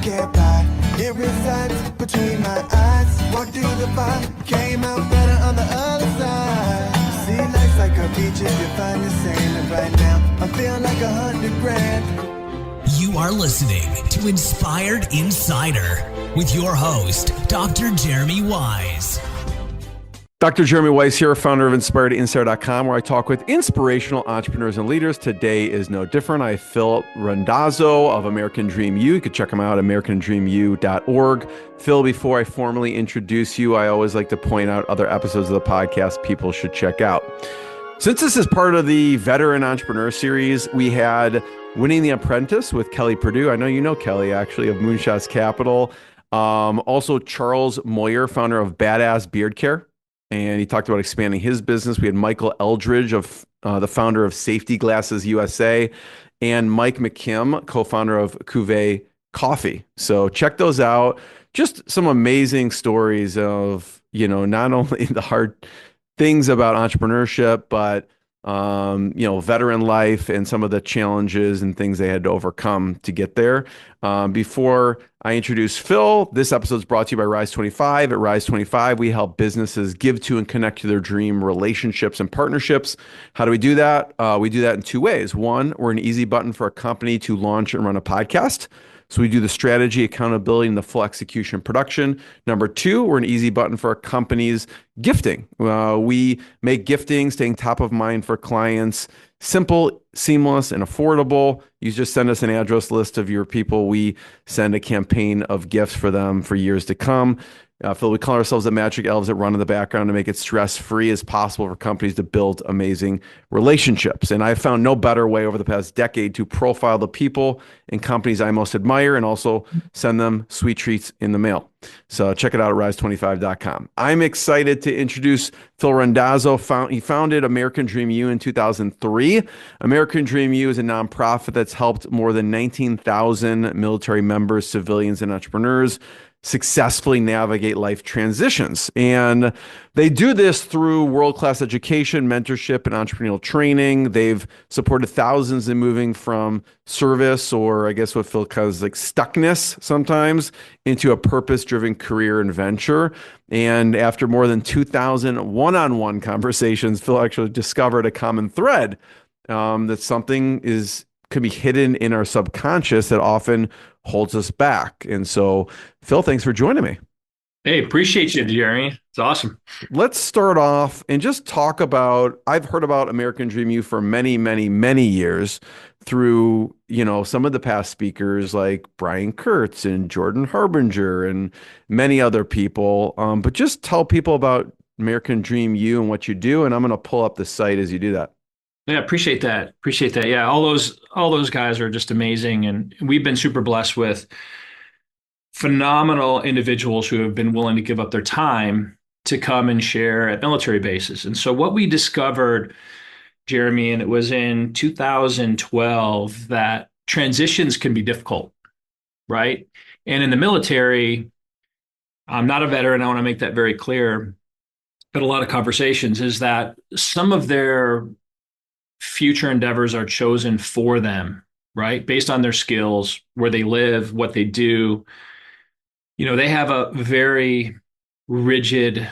can't buy. It resides between my eyes. Walked through the fire, came out better on the other side. See, life's like a beach if you find the sand. And right now, I feel like 100 grand. You are listening to Inspired Insider with your host, Dr. Jeremy Wise. Dr. Jeremy Weiss here, founder of InspiredInsider.com, where I talk with inspirational entrepreneurs and leaders. Today is no different. I have Phil Randazzo of American Dream U. You can check him out at americandreamu.org. Phil, before I formally introduce you, I always like to point out other episodes of the podcast people should check out. Since this is part of the Veteran Entrepreneur Series, we had Winning the Apprentice with Kelly Perdue. I know you know Kelly, actually, of Moonshots Capital. Also, Charles Moyer, founder of Badass Beard Care. And he talked about expanding his business. We had Michael Eldridge, of the founder of Safety Glasses USA, and Mike McKim, co-founder of Cuvée Coffee. So check those out. Just some amazing stories of, not only the hard things about entrepreneurship, but veteran life and some of the challenges and things they had to overcome to get there. Before I introduce Phil, this episode is brought to you by Rise 25. At Rise 25, we help businesses give to and connect to their dream relationships and partnerships. How do we do that? We do that in two ways. One, we're an easy button for a company to launch and run a podcast. So we do the strategy, accountability, and the full execution production. Number two, we're an easy button for our company's gifting. We make gifting, staying top of mind for clients, simple, seamless, and affordable. You just send us an address list of your people. We send a campaign of gifts for them for years to come. Phil, we call ourselves the magic elves that run in the background to make it stress-free as possible for companies to build amazing relationships. And I've found no better way over the past decade to profile the people and companies I most admire and also send them sweet treats in the mail. So check it out at rise25.com. I'm excited to introduce Phil Randazzo. He founded American Dream U in 2003. American Dream U is a nonprofit that's helped more than 19,000 military members, civilians, and entrepreneurs successfully navigate life transitions. And they do this through world-class education, mentorship, and entrepreneurial training. They've supported thousands in moving from service, or I guess what Phil calls like stuckness sometimes, into a purpose-driven career and venture. And after more than 2,000 one-on-one conversations, Phil actually discovered a common thread that something could be hidden in our subconscious that often holds us back. And so, Phil, thanks for joining me. Hey, appreciate you, Jeremy. It's awesome. Let's start off and just talk about, I've heard about American Dream U for many, many, many years through, some of the past speakers like Brian Kurtz and Jordan Harbinger and many other people. But just tell people about American Dream U and what you do. And I'm going to pull up the site as you do that. Yeah, appreciate that. Yeah, all those guys are just amazing, and we've been super blessed with phenomenal individuals who have been willing to give up their time to come and share at military bases. And so what we discovered, Jeremy, and it was in 2012, that transitions can be difficult, right? And in the military, I'm not a veteran, I want to make that very clear, but a lot of conversations is that some of their future endeavors are chosen for them, right? Based on their skills, where they live, what they do. They have a very rigid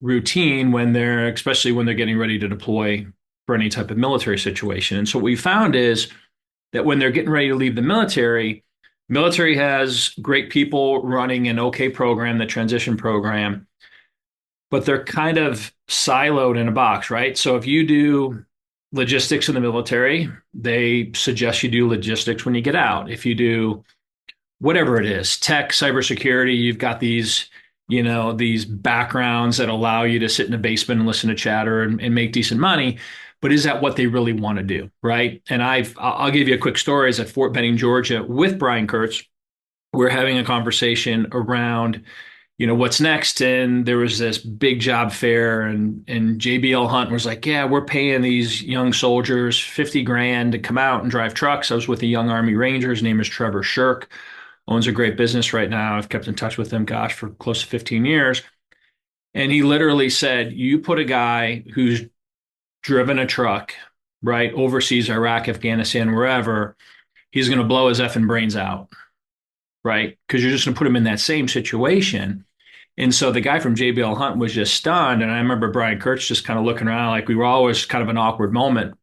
routine especially when they're getting ready to deploy for any type of military situation. And so what we found is that when they're getting ready to leave the military has great people running an okay program, the transition program, but they're kind of siloed in a box, right? So if you do logistics in the military, they suggest you do logistics when you get out. If you do whatever it is, tech, cybersecurity, you've got these backgrounds that allow you to sit in a basement and listen to chatter and make decent money. But is that what they really want to do, right? And I'll give you a quick story. I was at Fort Benning, Georgia with Brian Kurtz. We're having a conversation around what's next? And there was this big job fair, and JBL Hunt was like, yeah, we're paying these young soldiers 50 grand to come out and drive trucks. I was with a young Army Ranger. His name is Trevor Shirk, owns a great business right now. I've kept in touch with him, for close to 15 years. And he literally said, you put a guy who's driven a truck, right, overseas, Iraq, Afghanistan, wherever, he's going to blow his effing brains out. right? Because you're just going to put them in that same situation. And so the guy from JBL Hunt was just stunned. And I remember Brian Kurtz just kind of looking around like we were always kind of an awkward moment.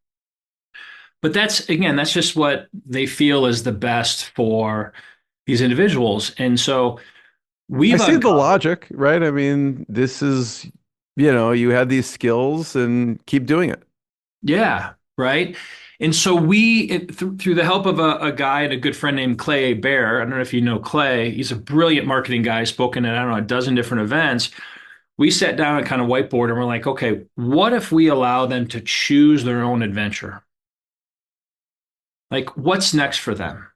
But that's, again, that's just what they feel is the best for these individuals. And so I we've see the uncovered, logic, right? I mean, this is, you have these skills and keep doing it. yeah, right. And so through the help of a guy and a good friend named Clay Bear, I don't know if you know Clay, he's a brilliant marketing guy, spoken at, I don't know, a dozen different events. We sat down and kind of whiteboard and we're like, okay, what if we allow them to choose their own adventure? Like, what's next for them?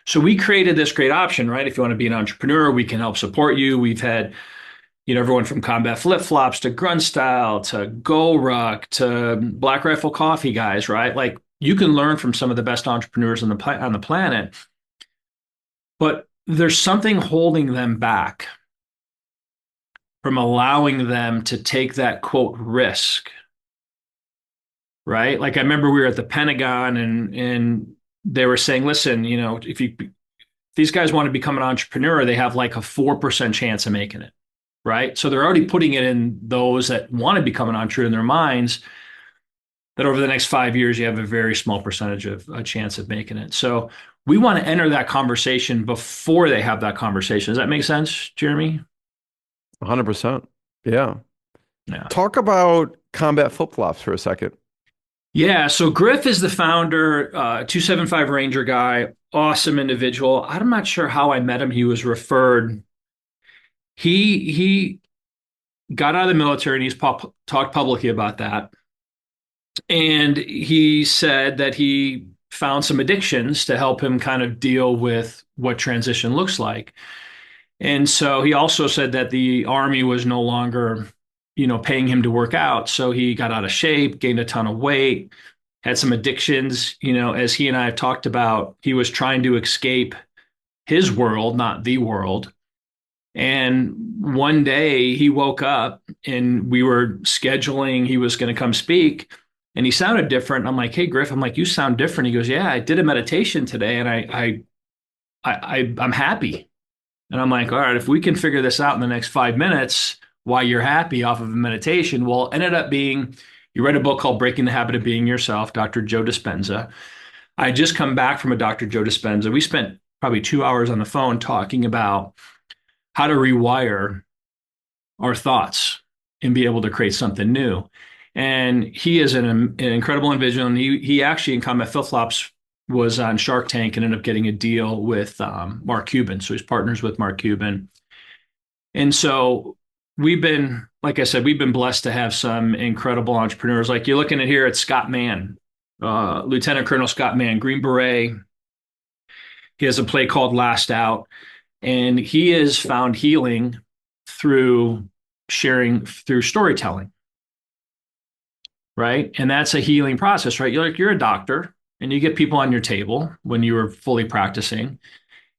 So we created this great option, right? If you want to be an entrepreneur, we can help support you. We've had, everyone from combat flip-flops to grunt style to go ruck to Black Rifle Coffee guys, right? Like you can learn from some of the best entrepreneurs on the planet, but there's something holding them back from allowing them to take that quote risk, right? Like I remember we were at the Pentagon and they were saying, listen, if these guys want to become an entrepreneur, they have like a 4% chance of making it, right? So they're already putting it in those that want to become an entrepreneur in their minds that over the next 5 years, you have a very small percentage of a chance of making it. So we want to enter that conversation before they have that conversation. Does that make sense, Jeremy? 100%. Yeah. Yeah. Talk about combat flip-flops for a second. Yeah. So Griff is the founder, 275 Ranger guy, awesome individual. I'm not sure how I met him. He was referred. He got out of the military and talked publicly about that. And he said that he found some addictions to help him kind of deal with what transition looks like. And so he also said that the Army was no longer, paying him to work out. So he got out of shape, gained a ton of weight, had some addictions. As he and I have talked about, he was trying to escape his world, not the world. And one day he woke up and we were scheduling, he was going to come speak and he sounded different. I'm like, hey, Griff, I'm like, you sound different. He goes, yeah, I did a meditation today and I'm happy. And I'm like, all right, if we can figure this out in the next 5 minutes, why you're happy off of a meditation. Well, it ended up being, you read a book called Breaking the Habit of Being Yourself, Dr. Joe Dispenza. I had just come back from a Dr. Joe Dispenza. We spent probably 2 hours on the phone talking about how to rewire our thoughts and be able to create something new. And he is an incredible individual. And he actually in Combat Flip-Flops was on Shark Tank and ended up getting a deal with Mark Cuban. So he's partners with Mark Cuban. And so like I said, we've been blessed to have some incredible entrepreneurs. Like you're looking at here at Scott Mann, Lieutenant Colonel Scott Mann, Green Beret. He has a play called Last Out. And he has found healing through through storytelling, right? And that's a healing process, right? You're a doctor and you get people on your table when you were fully practicing.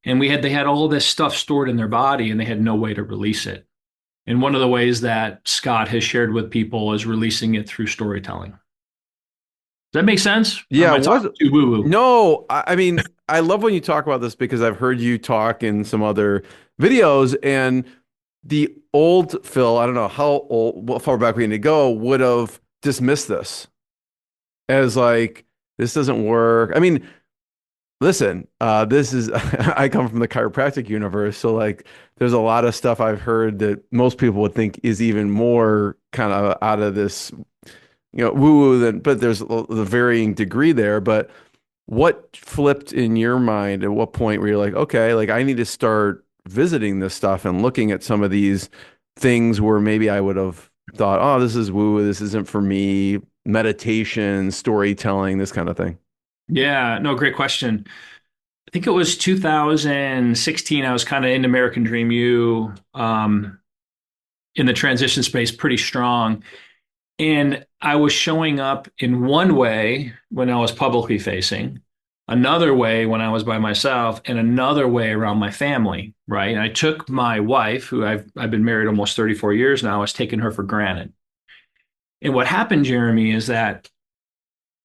And they had all this stuff stored in their body and they had no way to release it. And one of the ways that Scott has shared with people is releasing it through storytelling. Does that make sense? Yeah, Am I talking too woo-woo? no, I mean, I love when you talk about this because I've heard you talk in some other videos and the old Phil, I don't know what far back we need to go, would have dismissed this as like, this doesn't work. I mean, listen, this is, I come from the chiropractic universe. So like, there's a lot of stuff I've heard that most people would think is even more kind of out of this, woo-woo than, but there's the varying degree there. But what flipped in your mind at what point where you're like, okay, like I need to start visiting this stuff and looking at some of these things where maybe I would have thought, oh, this is woo, this isn't for me, meditation, storytelling, this kind of thing. Yeah, no, great question. I think it was 2016. I was kind of in American Dream U in the transition space pretty strong. And I was showing up in one way when I was publicly facing, another way when I was by myself, and another way around my family, right? And I took my wife, who I've been married almost 34 years now, I was taking her for granted. And what happened, Jeremy, is that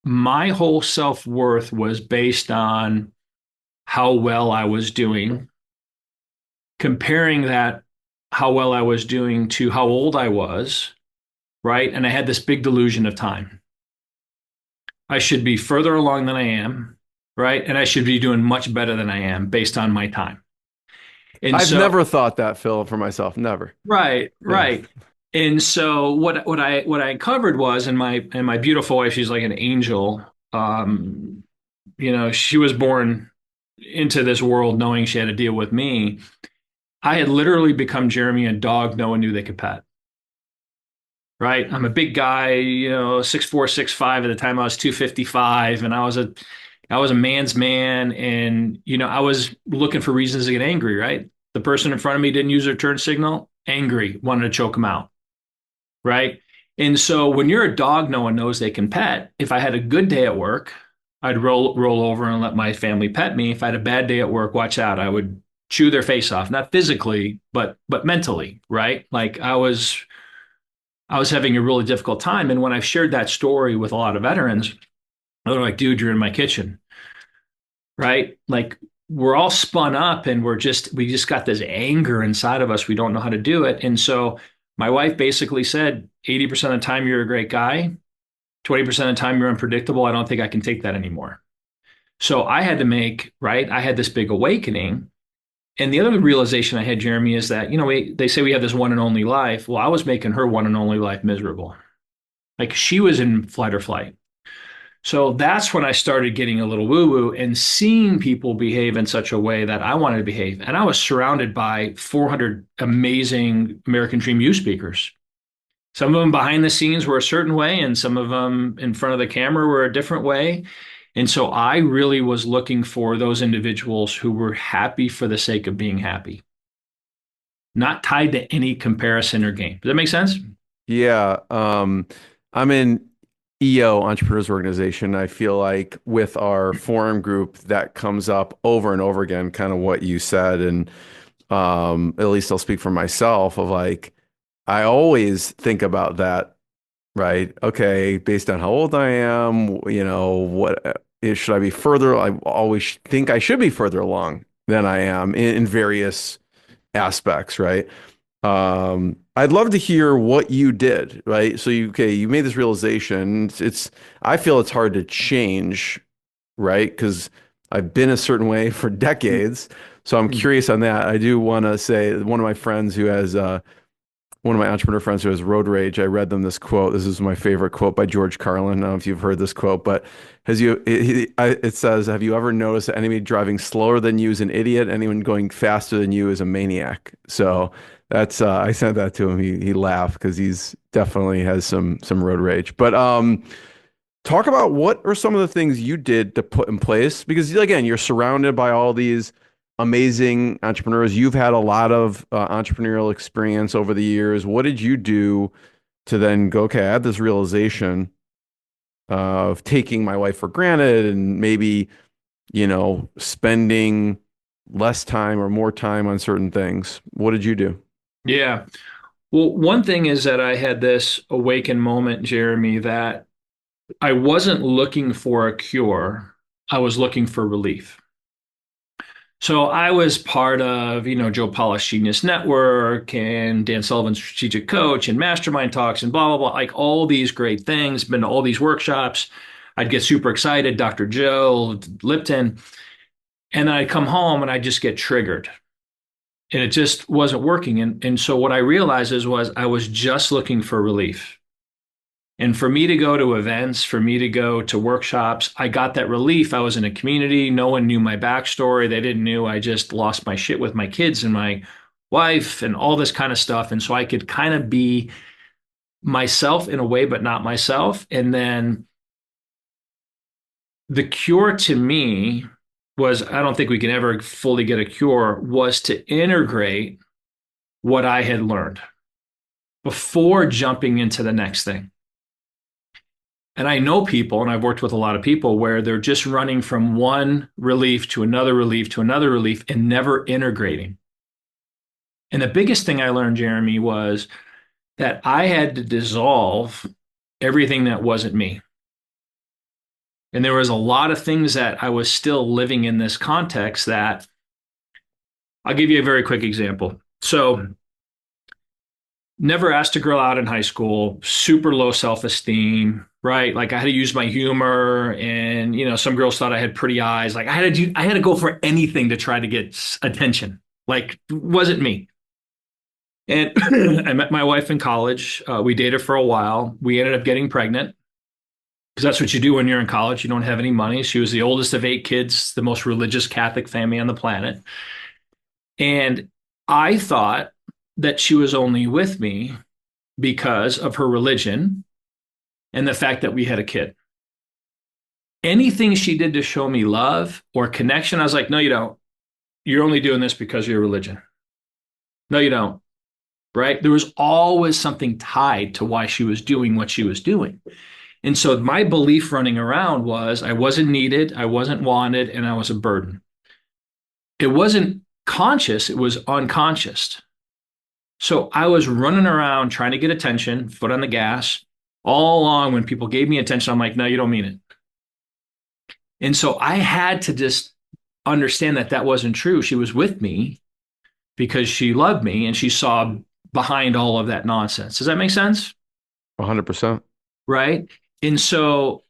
my whole self-worth was based on how well I was doing comparing that, how well I was doing, to how old I was, right? And I had this big delusion of time. I should be further along than I am, right? And I should be doing much better than I am based on my time. And I've so, never thought that, Phil, for myself. Never. right, Yeah. right. And so what I uncovered was, and my beautiful wife, she's like an angel. She was born into this world knowing she had to deal with me. I had literally become Jeremy, a dog no one knew they could pet. Right? I'm a big guy, 6'4", 6'5". At the time I was 255, and I was a man's man, and I was looking for reasons to get angry, right? The person in front of me didn't use their turn signal, angry, wanted to choke him out, right? And so when you're a dog no one knows they can pet, if I had a good day at work, I'd roll over and let my family pet me. If I had a bad day at work, watch out, I would chew their face off, not physically, but mentally, right? Like I was having a really difficult time. And when I've shared that story with a lot of veterans, they're like, dude, you're in my kitchen, right? Like we're all spun up and we just got this anger inside of us. We don't know how to do it. And so my wife basically said, 80% of the time you're a great guy, 20% of the time you're unpredictable. I don't think I can take that anymore. So I had to right? I had this big awakening. And the other realization I had, Jeremy, is that, they say we have this one and only life. Well, I was making her one and only life miserable. Like she was in flight or flight. So that's when I started getting a little woo woo and seeing people behave in such a way that I wanted to behave. And I was surrounded by 400 amazing American Dream youth speakers. Some of them behind the scenes were a certain way, and some of them in front of the camera were a different way. And so I really was looking for those individuals who were happy for the sake of being happy, not tied to any comparison or game. Does that make sense? Yeah. I'm in EO Entrepreneurs Organization. I feel like with our forum group that comes up over and over again, kind of what you said. And at least I'll speak for myself of like, I always think about that, right? Okay, based on how old I am, should I be further? I always think I should be further along than I am in various aspects, right? I'd love to hear what you did, right? So you made this realization. I feel it's hard to change, right? Because I've been a certain way for decades. So I'm curious on that. I do want to say one of my friends who has one of my entrepreneur friends who has road rage, I read them this quote. This is my favorite quote by George Carlin. I don't know if you've heard this quote, but it says, have you ever noticed that anybody driving slower than you is an idiot? Anyone going faster than you is a maniac. So that's, I sent that to him. He laughed because he's definitely has some road rage. But talk about what are some of the things you did to put in place? Because again, you're surrounded by all these amazing entrepreneurs. You've had a lot of entrepreneurial experience over the years. What did you do to then go, okay, I had this realization of taking my life for granted and maybe, spending less time or more time on certain things. What did you do? Yeah. Well, one thing is that I had this awakened moment, Jeremy, that I wasn't looking for a cure. I was looking for relief. So I was part of, Joe Polish Genius Network and Dan Sullivan's Strategic Coach and Mastermind Talks and blah, blah, blah, like all these great things, been to all these workshops. I'd get super excited, Dr. Joe, Lipton, and then I'd come home and I'd just get triggered. And it just wasn't working. And so what I realized was I was just looking for relief. And for me to go to events, for me to go to workshops, I got that relief. I was in a community. No one knew my backstory. They didn't know I just lost my shit with my kids and my wife and all this kind of stuff. And so I could kind of be myself in a way, but not myself. And then the cure to me was, I don't think we can ever fully get a cure, was to integrate what I had learned before jumping into the next thing. And I know people, and I've worked with a lot of people where they're just running from one relief to another relief to another relief and never integrating. And the biggest thing I learned, Jeremy, was that I had to dissolve everything that wasn't me. And there was a lot of things that I was still living in this context that I'll give you a very quick example. So, never asked a girl out in high school, super low self-esteem, right? Like I had to use my humor and some girls thought I had pretty eyes. Like I had to go for anything to try to get attention. Like it wasn't me. And I met my wife in college. We dated for a while. We ended up getting pregnant because that's what you do when you're in college. You don't have any money. She was the oldest of 8 kids, the most religious Catholic family on the planet. And I thought that she was only with me because of her religion and the fact that we had a kid. Anything she did to show me love or connection, I was like, no, you don't. You're only doing this because of your religion. No, you don't. Right? There was always something tied to why she was doing what she was doing. And so my belief running around was I wasn't needed, I wasn't wanted, and I was a burden. It wasn't conscious, it was unconscious. So I was running around trying to get attention, foot on the gas. All along, when people gave me attention, I'm like, no, you don't mean it. And so I had to just understand that that wasn't true. She was with me because she loved me and she saw behind all of that nonsense. Does that make sense? 100%. Right. And so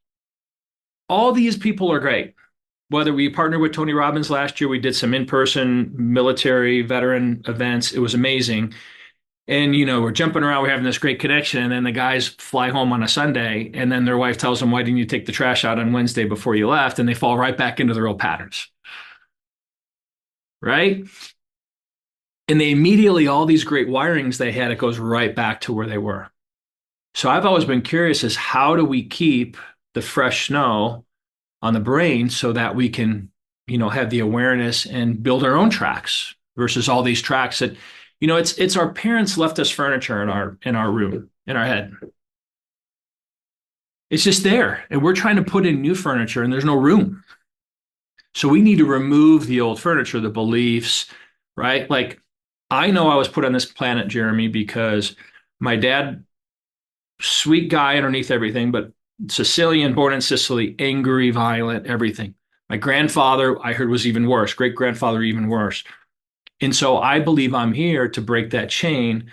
all these people are great. Whether we partnered with Tony Robbins last year, we did some in-person military veteran events. It was amazing. And, we're jumping around, we're having this great connection. And then the guys fly home on a Sunday. And then their wife tells them, why didn't you take the trash out on Wednesday before you left? And they fall right back into their old patterns. Right. And they immediately, all these great wirings they had, it goes right back to where they were. So I've always been curious is how do we keep the fresh snow on the brain so that we can, have the awareness and build our own tracks versus all these tracks that, it's our parents left us furniture in our room, in our head. It's just there. And we're trying to put in new furniture and there's no room. So we need to remove the old furniture, the beliefs, right? Like I know I was put on this planet, Jeremy, because my dad, sweet guy underneath everything, but Sicilian, born in Sicily, angry, violent, everything. My grandfather, I heard, was even worse. Great grandfather, even worse. And so I believe I'm here to break that chain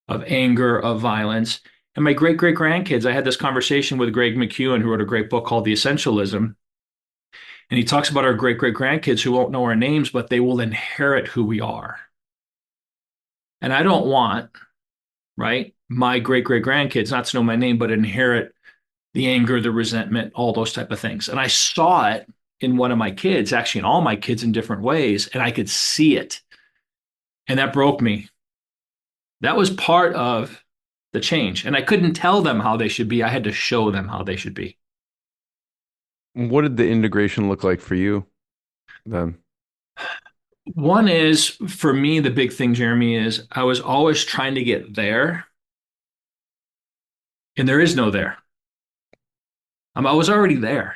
of anger, of violence. And my great great grandkids, I had this conversation with Greg McEwen, who wrote a great book called The Essentialism. And he talks about our great great grandkids who won't know our names, but they will inherit who we are. And I don't want, right, my great great grandkids not to know my name, but inherit the anger, the resentment, all those type of things. And I saw it in one of my kids, actually in all my kids in different ways, and I could see it. And that broke me. That was part of the change. And I couldn't tell them how they should be. I had to show them how they should be. What did the integration look like for you then? One is, for me, the big thing, Jeremy, is I was always trying to get there, and there is no there. I was already there,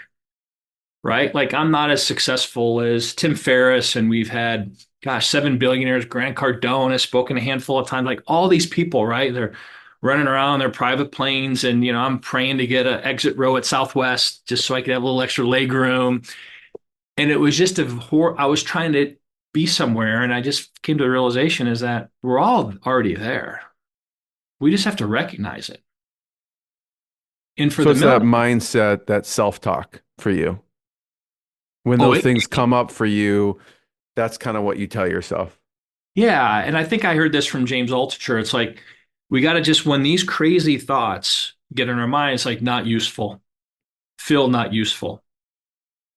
right? Like I'm not as successful as Tim Ferriss, and we've had, gosh, 7 billionaires. Grant Cardone has spoken a handful of times. Like all these people, right? They're running around their private planes, and I'm praying to get an exit row at Southwest just so I could have a little extra leg room. And it was just I was trying to be somewhere, and I just came to the realization is that we're all already there. We just have to recognize it. And for So the it's that military, mindset, that self-talk for you. When oh, those things come up for you, that's kind of what you tell yourself. yeah. And I think I heard this from James Altucher. It's like we got to just, when these crazy thoughts get in our mind, it's like not useful, feel not useful.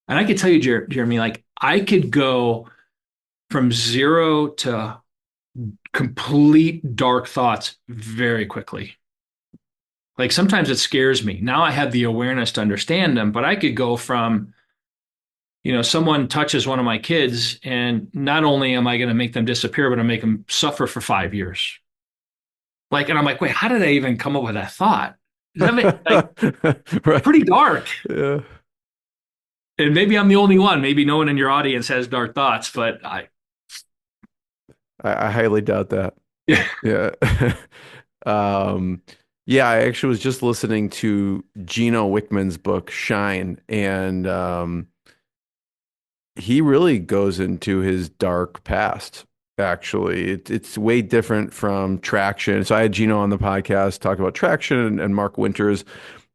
And I could tell you, Jeremy, like I could go from zero to complete dark thoughts very quickly. Like sometimes it scares me. Now I have the awareness to understand them, but I could go from, someone touches one of my kids, and not only am I going to make them disappear, but I make them suffer for 5 years. Like, and I'm like, wait, how did I even come up with that thought? Does that make, Right. pretty dark. Yeah. And maybe I'm the only one. Maybe no one in your audience has dark thoughts, but I highly doubt that. yeah. Yeah. Um, yeah, I actually was just listening to Gino Wickman's book, Shine, and he really goes into his dark past actually. It's way different from traction. So I had Gino on the podcast talk about traction and Mark Winters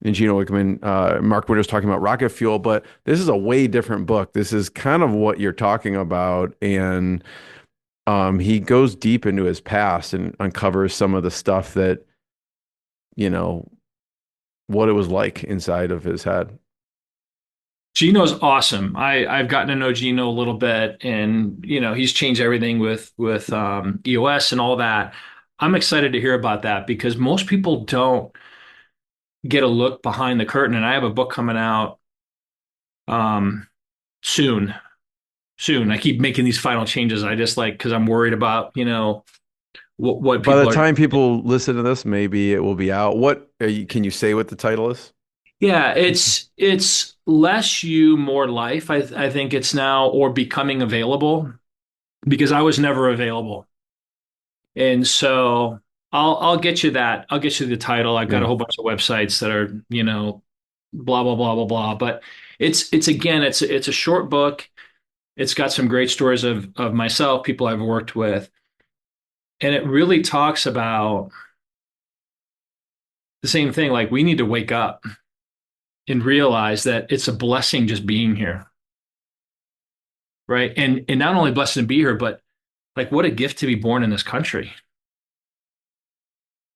and Gino Wickman, Mark Winters talking about rocket fuel, but this is a way different book. This is kind of what you're talking about. And he goes deep into his past and uncovers some of the stuff that, you know, what it was like inside of his head. Gino's awesome. I've gotten to know Gino a little bit, and he's changed everything with EOS and all that. I'm excited to hear about that because most people don't get a look behind the curtain. And I have a book coming out um, soon. Soon. I keep making these final changes. I just like because I'm worried about what By the people are. time people listen to this, maybe it will be out. Can you say what the title is? Yeah, it's less you, more life. I think it's now or becoming available because I was never available. And so I'll get you that. I'll get you the title. I've got a Yeah. whole bunch of websites that are, blah blah blah blah blah. But it's again, it's a short book. It's got some great stories of myself, people I've worked with, and it really talks about the same thing. Like we need to wake up and realize that it's a blessing just being here, right? And not only blessed to be here, but like what a gift to be born in this country.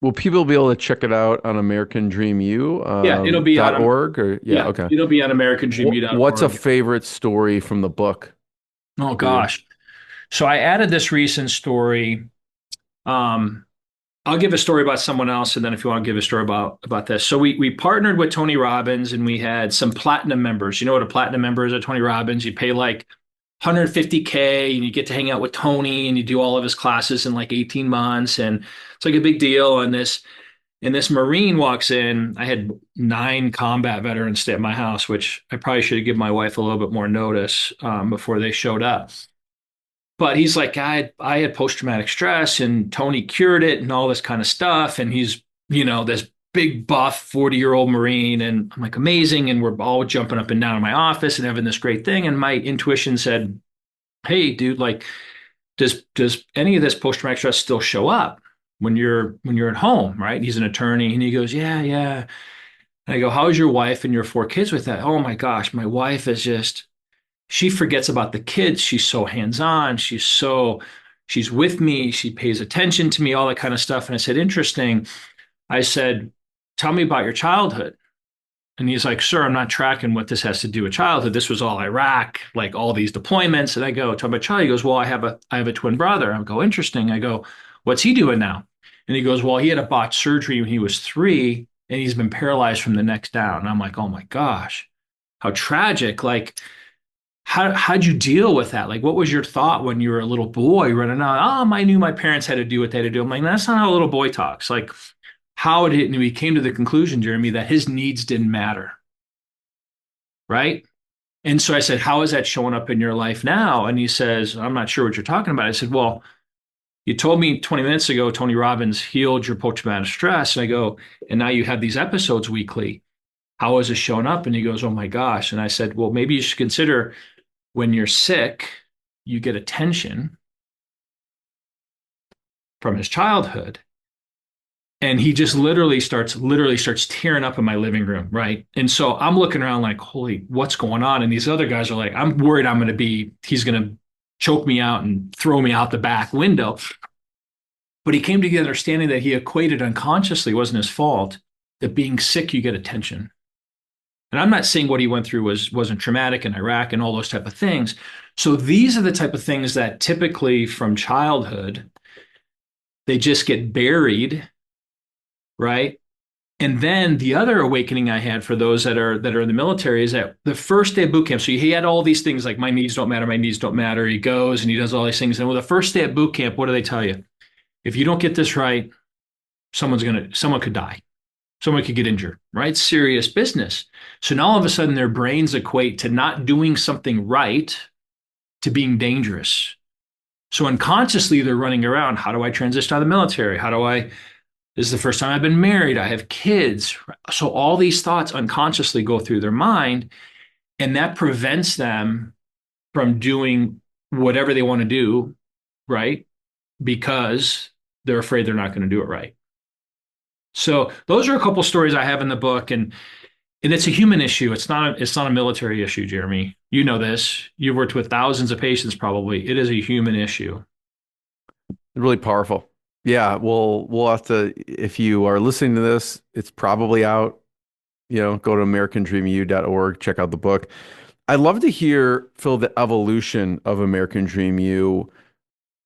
Will people be able to check it out on American Dream U Yeah, it'll be dot on org or yeah, yeah, okay. it'll be on What's a americandreamu.org. favorite story from the book Oh for you? gosh. So I added this recent story. Um, I'll give a story about someone else, and then if you want to give a story about this. So we partnered with Tony Robbins, and we had some platinum members. You know what a platinum member is at Tony Robbins? You pay like 150K, and you get to hang out with Tony, and you do all of his classes in like 18 months, and it's like a big deal. And this Marine walks in. I had 9 combat veterans stay at my house, which I probably should have given my wife a little bit more notice before they showed up. But he's like, I had post-traumatic stress and Tony cured it and all this kind of stuff. And he's, this big buff 40-year-old Marine. And I'm like, amazing. And we're all jumping up and down in my office and having this great thing. And my intuition said, hey, dude, like, does any of this post-traumatic stress still show up when you're at home, right? He's an attorney. And he goes, yeah, yeah. And I go, how's your wife and your 4 kids with that? Oh my gosh, my wife is just she forgets about the kids. She's so hands-on. She's with me. She pays attention to me, all that kind of stuff. And I said, interesting. I said, tell me about your childhood. And he's like, sir, I'm not tracking what this has to do with childhood. This was all Iraq, like all these deployments. And I go, talk about child. He goes, well, I have a twin brother. I go, interesting. I go, what's he doing now? And he goes, well, he had a botched surgery when he was 3, and he's been paralyzed from the neck down. And I'm like, oh my gosh, how tragic. Like, how'd you deal with that? Like, what was your thought when you were a little boy running out? I knew my parents had to do what they had to do. I'm like, that's not how a little boy talks. Like, and we came to the conclusion, Jeremy, that his needs didn't matter. Right. And so I said, how is that showing up in your life now? And he says, I'm not sure what you're talking about. I said, well, you told me 20 minutes ago, Tony Robbins healed your post-traumatic stress. And I go, and now you have these episodes weekly. How is it showing up? And he goes, oh my gosh. And I said, well, maybe you should consider when you're sick, you get attention from his childhood. And he just literally starts tearing up in my living room, right? And so I'm looking around like, holy, what's going on? And these other guys are like, I'm worried he's going to choke me out and throw me out the back window. But he came to the understanding that he equated unconsciously, it wasn't his fault, that being sick, you get attention. And I'm not saying what he went through wasn't traumatic in Iraq and all those type of things. So these are the type of things that typically from childhood, they just get buried, right? And then the other awakening I had for those that are in the military is that the first day of boot camp, so he had all these things like my needs don't matter, my needs don't matter. He goes and he does all these things. And well, the first day at boot camp, what do they tell you? If you don't get this right, someone could die. Someone could get injured, right? Serious business. So now all of a sudden their brains equate to not doing something right to being dangerous. So unconsciously they're running around. How do I transition out of the military? This is the first time I've been married. I have kids. So all these thoughts unconsciously go through their mind, and that prevents them from doing whatever they want to do, right? because they're afraid they're not going to do it right. So those are a couple stories I have in the book, and it's a human issue. It's not a military issue, Jeremy. You know this. You've worked with thousands of patients probably. It is a human issue. Really powerful. Yeah, we'll have to, if you are listening to this, it's probably out. Go to americandreamu.org, check out the book. I'd love to hear, Phil, the evolution of American Dream U,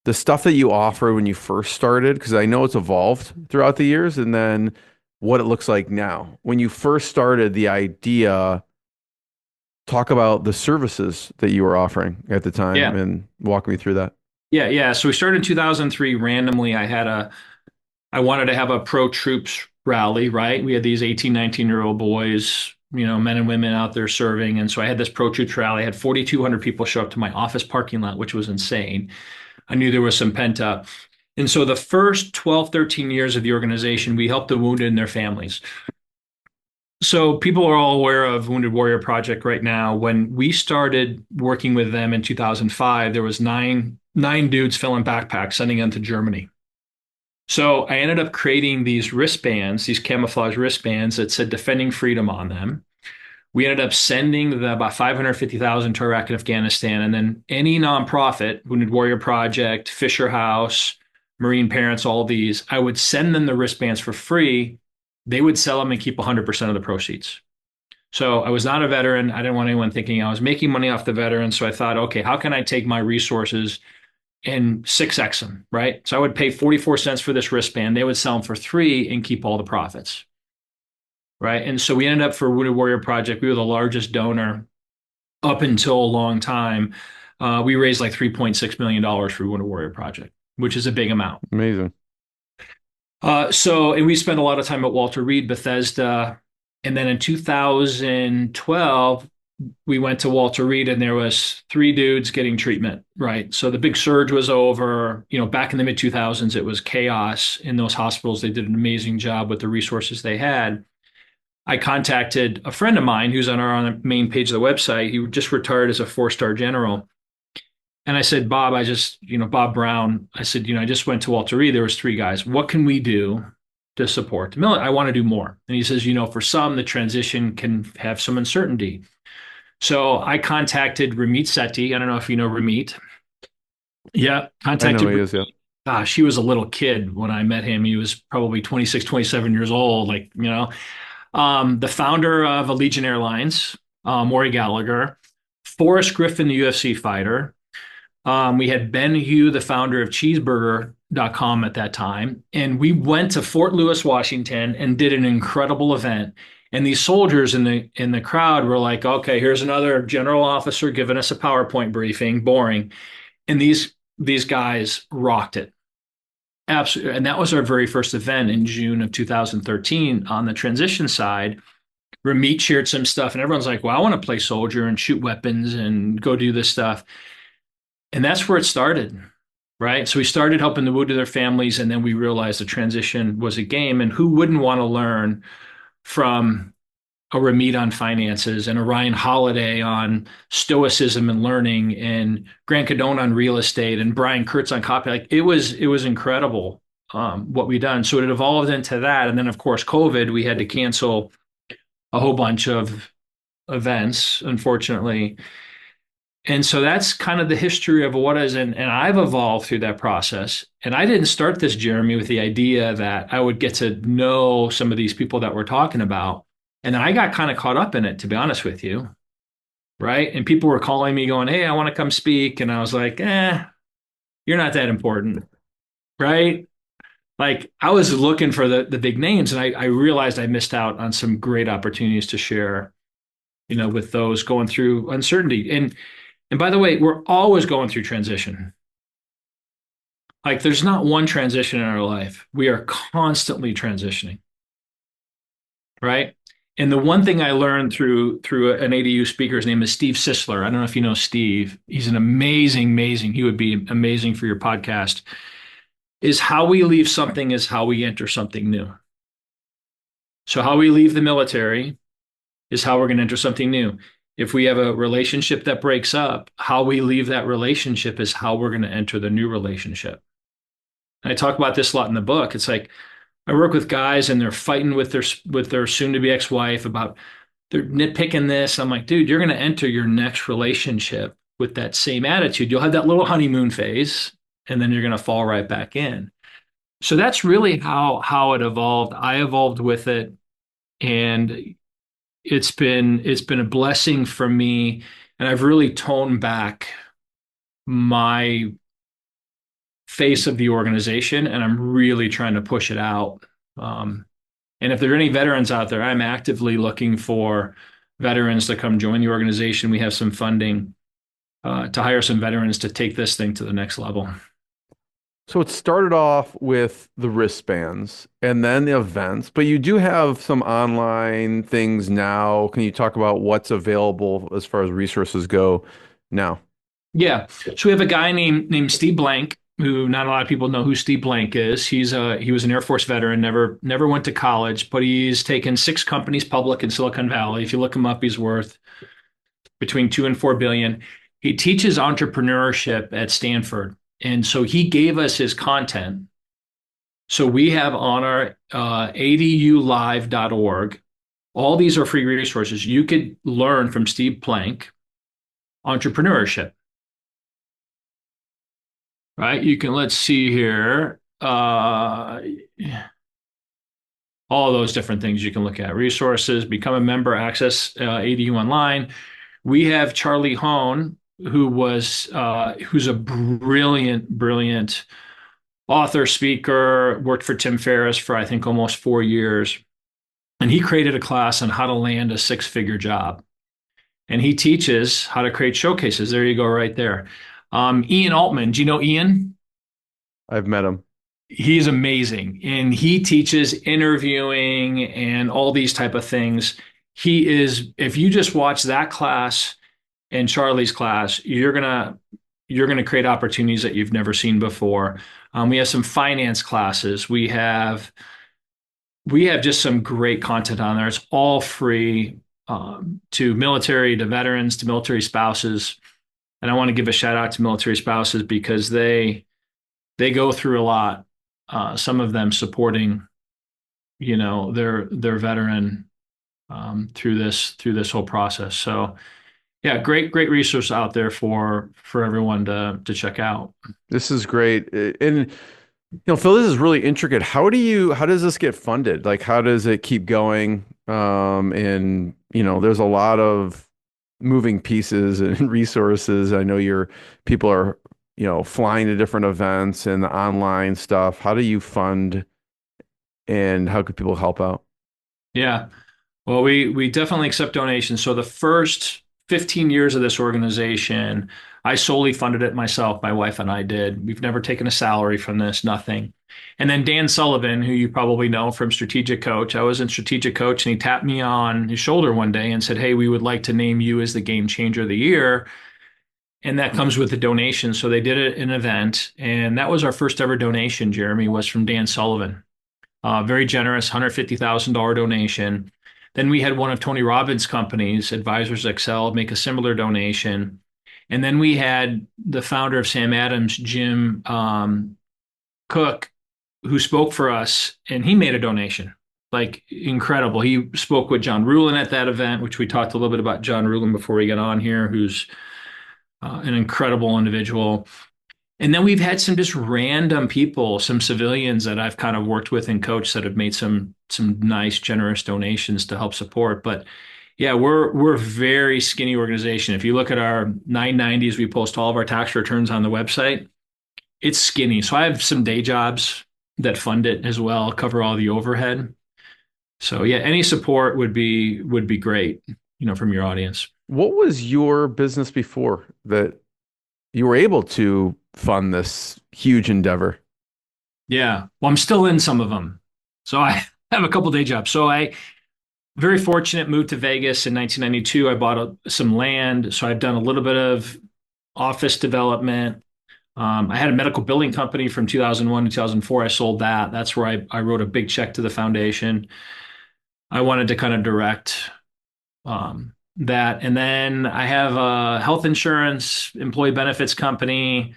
the stuff that you offered when you first started, because I know it's evolved throughout the years, and then what it looks like now. When you first started the idea, talk about the services that you were offering at the time Yeah. and walk me through that. Yeah, yeah. So we started in 2003 randomly. I wanted to have a pro troops rally, right? We had these 18, 19-year-old boys, men and women out there serving. And so I had this pro troops rally. I had 4,200 people show up to my office parking lot, which was insane. I knew there was some pent up. And so the first 12, 13 years of the organization, we helped the wounded and their families. So people are all aware of Wounded Warrior Project right now. When we started working with them in 2005, there was nine dudes filling backpacks, sending them to Germany. So I ended up creating these wristbands, these camouflage wristbands that said defending freedom on them. We ended up sending about 550,000 to Iraq and Afghanistan. And then any nonprofit, Wounded Warrior Project, Fisher House, Marine Parents, all these, I would send them the wristbands for free. They would sell them and keep 100% of the proceeds. So I was not a veteran. I didn't want anyone thinking I was making money off the veterans. So I thought, okay, how can I take my resources and 6X them, right? So I would pay 44 cents for this wristband. They would sell them for $3 and keep all the profits, right? And so we ended up for Wounded Warrior Project. We were the largest donor up until a long time. We raised like $3.6 million for Wounded Warrior Project, which is a big amount. Amazing. And we spent a lot of time at Walter Reed, Bethesda. And then in 2012, we went to Walter Reed and there was 3 dudes getting treatment, right? So the big surge was over. Back in the mid 2000s, it was chaos in those hospitals. They did an amazing job with the resources they had. I contacted a friend of mine who's on the main page of the website. He just retired as a 4-star general. And I said, Bob, Bob Brown, I said, I just went to Walter Reed. There was 3 guys. What can we do to support the military? I want to do more. And he says, for some, the transition can have some uncertainty. So I contacted Ramit Sethi. I don't know if you know Ramit. Yeah, contacted. I know he is, yeah. Gosh, he was a little kid when I met him. He was probably 26, 27 years old. The founder of Allegiant Airlines, Maury Gallagher, Forrest Griffin, the UFC fighter. We had Ben Hugh, the founder of cheeseburger.com at that time. And we went to Fort Lewis, Washington and did an incredible event. And these soldiers in the crowd were like, okay, here's another general officer giving us a PowerPoint briefing, boring. And these guys rocked it. Absolutely. And that was our very first event in June of 2013 on the transition side. Ramit shared some stuff and everyone's like, well, I want to play soldier and shoot weapons and go do this stuff. And that's where it started, right? So we started helping the wounded their families, and then we realized the transition was a game, and who wouldn't want to learn from a Ramit on finances and a Ryan Holiday on stoicism and learning and Grant Cardone on real estate and Brian Kurtz on copy. Like it was incredible what we done. So it evolved into that. And then of course, COVID, we had to cancel a whole bunch of events, unfortunately. And so that's kind of the history of what is, and I've evolved through that process. And I didn't start this, Jeremy, with the idea that I would get to know some of these people that we're talking about. And then I got kind of caught up in it, to be honest with you. Right. And people were calling me going, hey, I want to come speak. And I was like, you're not that important. Right. Like I was looking for the big names, and I realized I missed out on some great opportunities to share, with those going through uncertainty. And by the way, we're always going through transition. Like there's not one transition in our life. We are constantly transitioning. Right. And the one thing I learned through an ADU speaker, his name is Steve Sisler. I don't know if you know Steve. He's an amazing, he would be amazing for your podcast, is how we leave something is how we enter something new. So how we leave the military is how we're going to enter something new. If we have a relationship that breaks up, how we leave that relationship is how we're going to enter the new relationship. And I talk about this a lot in the book. It's like I work with guys and they're fighting with their soon-to-be ex-wife about they're nitpicking this. I'm like, dude, you're going to enter your next relationship with that same attitude. You'll have that little honeymoon phase, and then you're going to fall right back in. So that's really how it evolved. I evolved with it, and it's been a blessing for me. And I've really toned back my face of the organization, and I'm really trying to push it out. Um, and if there are any veterans out there, I'm actively looking for veterans to come join the organization. We have some funding to hire some veterans to take this thing to the next level. So it started off with the wristbands and then the events, but you do have some online things now. Can you talk about what's available as far as resources go now? Yeah. So we have a guy named Steve Blank, who not a lot of people know who Steve Blank is. He was an Air Force veteran, never went to college, but he's taken 6 companies public in Silicon Valley. If you look him up, he's worth between 2 and 4 billion. He teaches entrepreneurship at Stanford. And so he gave us his content. So we have on our adulive.org, all these are free resources. You could learn from Steve Blank entrepreneurship, right? You can, let's see here, all of those different things you can look at. Resources, become a member, access ADU online. We have Charlie Hone, who's a brilliant author, speaker, worked for Tim Ferriss for I think almost 4 years. And he created a class on how to land a 6-figure job. And he teaches how to create showcases. There you go, right there. Ian Altman, do you know Ian? I've met them. He's amazing, and he teaches interviewing and all these type of things. If you just watch that class and Charlie's class, you're gonna create opportunities that you've never seen before. We have some finance classes. We have just some great content on there. It's all free, to military, to veterans, to military spouses. And I want to give a shout out to military spouses because they go through a lot. Some of them supporting, their veteran through this whole process. So yeah, great resource out there for everyone to check out. This is great. And Phil, this is really intricate. How does this get funded? Like, how does it keep going? And there's a lot of moving pieces and resources. I know your people are, flying to different events and the online stuff. How do you fund and how could people help out? Yeah. Well, we definitely accept donations. So the first 15 years of this organization, I solely funded it myself. My wife and I did. We've never taken a salary from this, nothing. And then Dan Sullivan, who you probably know from Strategic Coach, I was in Strategic Coach and he tapped me on his shoulder one day and said, "Hey, we would like to name you as the Game Changer of the Year." And that comes with a donation. So they did an event, and that was our first ever donation, Jeremy, was from Dan Sullivan. Very generous, $150,000 donation. Then we had one of Tony Robbins' companies, Advisors Excel, make a similar donation. And then we had the founder of Sam Adams, Jim Cook, who spoke for us, and he made a donation. Like incredible. He spoke with John Ruhlin at that event, which we talked a little bit about John Ruhlin before we got on here, who's an incredible individual. And then we've had some just random people, some civilians that I've kind of worked with and coached that have made some nice, generous donations to help support. But yeah, we're a very skinny organization. If you look at our 990s, we post all of our tax returns on the website. It's skinny. So I have some day jobs that fund it as well, cover all the overhead. So yeah, any support would be great, from your audience. What was your business before that you were able to fund this huge endeavor? Yeah. Well, I'm still in some of them. So I have a couple day jobs. So I very fortunate moved to Vegas in 1992. I bought some land. So I've done a little bit of office development. I had a medical billing company from 2001 to 2004. I sold that. That's where I wrote a big check to the foundation. I wanted to kind of direct that. And then I have a health insurance, employee benefits company.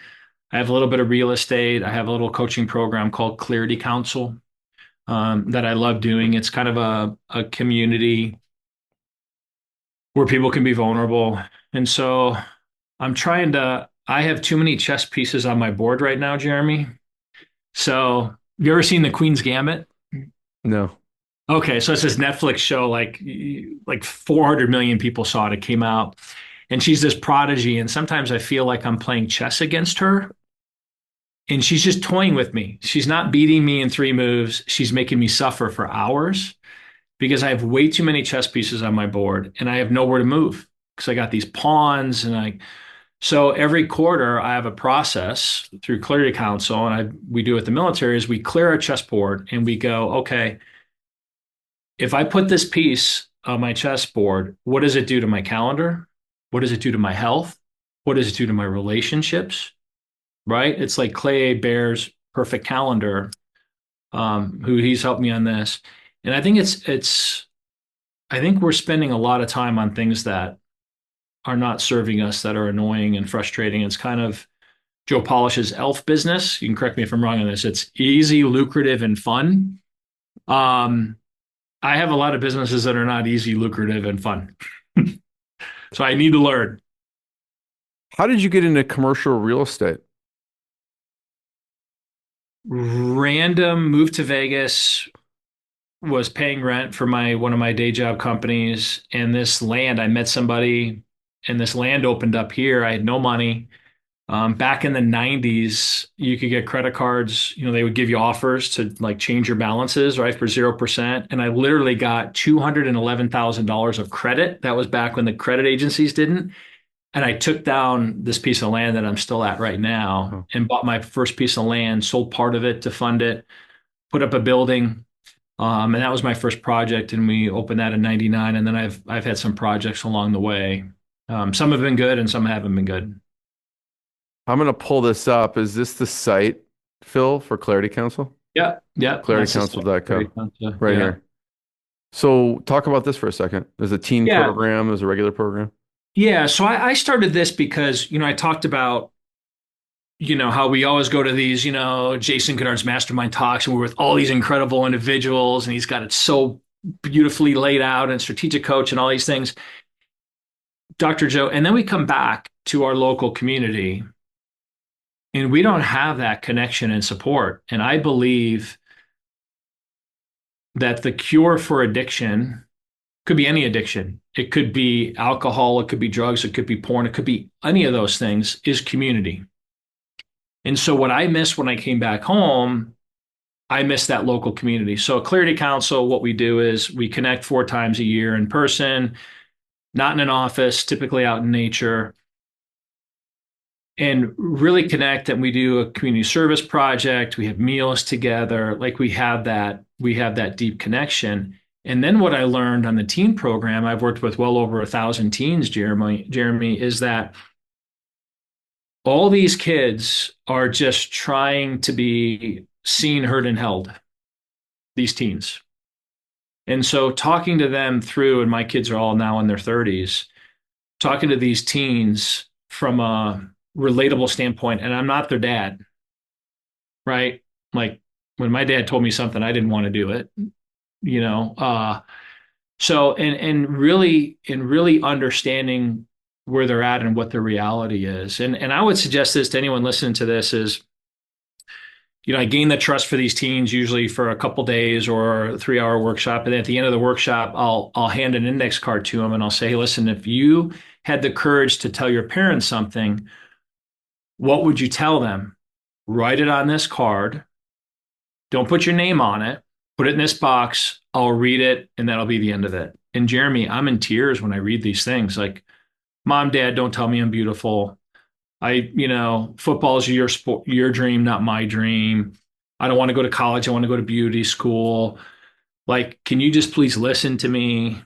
I have a little bit of real estate. I have a little coaching program called Clarity Counsel that I love doing. It's kind of a community where people can be vulnerable. And so I have too many chess pieces on my board right now, Jeremy. So, have you ever seen The Queen's Gambit? No. Okay, so it's this Netflix show, like 400 million people saw it. It came out, and she's this prodigy. And sometimes I feel like I'm playing chess against her, and she's just toying with me. She's not beating me in 3 moves. She's making me suffer for hours because I have way too many chess pieces on my board, and I have nowhere to move because I got these pawns, so every quarter I have a process through Clarity Council, and we do it at the military is we clear our chessboard and we go, okay, if I put this piece on my chessboard, what does it do to my calendar? What does it do to my health? What does it do to my relationships? Right? It's like Clay Bear's perfect calendar, who he's helped me on this. And I think I think we're spending a lot of time on things that are not serving us, that are annoying and frustrating. It's kind of Joe Polish's elf business. You can correct me if I'm wrong on this. It's easy, lucrative, and fun. I have a lot of businesses that are not easy, lucrative, and fun. So I need to learn. How did you get into commercial real estate? Random move to Vegas, was paying rent for my one of my day job companies, and this land, I met somebody, and this land opened up here. I had no money. Back in the 90s, you could get credit cards. They would give you offers to like change your balances, right, for 0%. And I literally got $211,000 of credit. That was back when the credit agencies didn't. And I took down this piece of land that I'm still at right now and bought my first piece of land, sold part of it to fund it, put up a building. And that was my first project. And we opened that in 99. And then I've had some projects along the way. Some have been good and some haven't been good. I'm going to pull this up. Is this the site, Phil, for Clarity Council? Yeah, yeah. ClarityCouncil.co. Right here. So talk about this for a second. There's a teen program. There's a regular program. Yeah. So I started this because, I talked about, how we always go to these, Jason Kennard's mastermind talks, and we're with all these incredible individuals, and he's got it so beautifully laid out, and strategic coach and all these things, Dr. Joe. And then we come back to our local community and we don't have that connection and support. And I believe that the cure for addiction could be any addiction. It could be alcohol, it could be drugs, it could be porn, it could be any of those things, is community. And so what I missed when I came back home, I missed that local community. So Clarity Council, what we do is we connect 4 times a year in person, not in an office, typically out in nature, and really connect. And we do a community service project. We have meals together. Like we have that deep connection. And then what I learned on the teen program, I've worked with well over 1,000 teens, Jeremy, is that all these kids are just trying to be seen, heard, and held, these teens. And so talking to them through, and my kids are all now in their 30s, talking to these teens from a relatable standpoint, and I'm not their dad, right? Like when my dad told me something, I didn't want to do it, so and really understanding where they're at and what their reality is. And I would suggest this to anyone listening to this is, I gain the trust for these teens usually for a couple days or a 3-hour workshop. And then at the end of the workshop, I'll hand an index card to them and I'll say, hey, listen, if you had the courage to tell your parents something, what would you tell them? Write it on this card. Don't put your name on it. Put it in this box. I'll read it, and that'll be the end of it. And Jeremy, I'm in tears when I read these things. Like, Mom, Dad, don't tell me I'm beautiful. Football is your sport, your dream, not my dream. I don't want to go to college. I want to go to beauty school. Like, can you just please listen to me?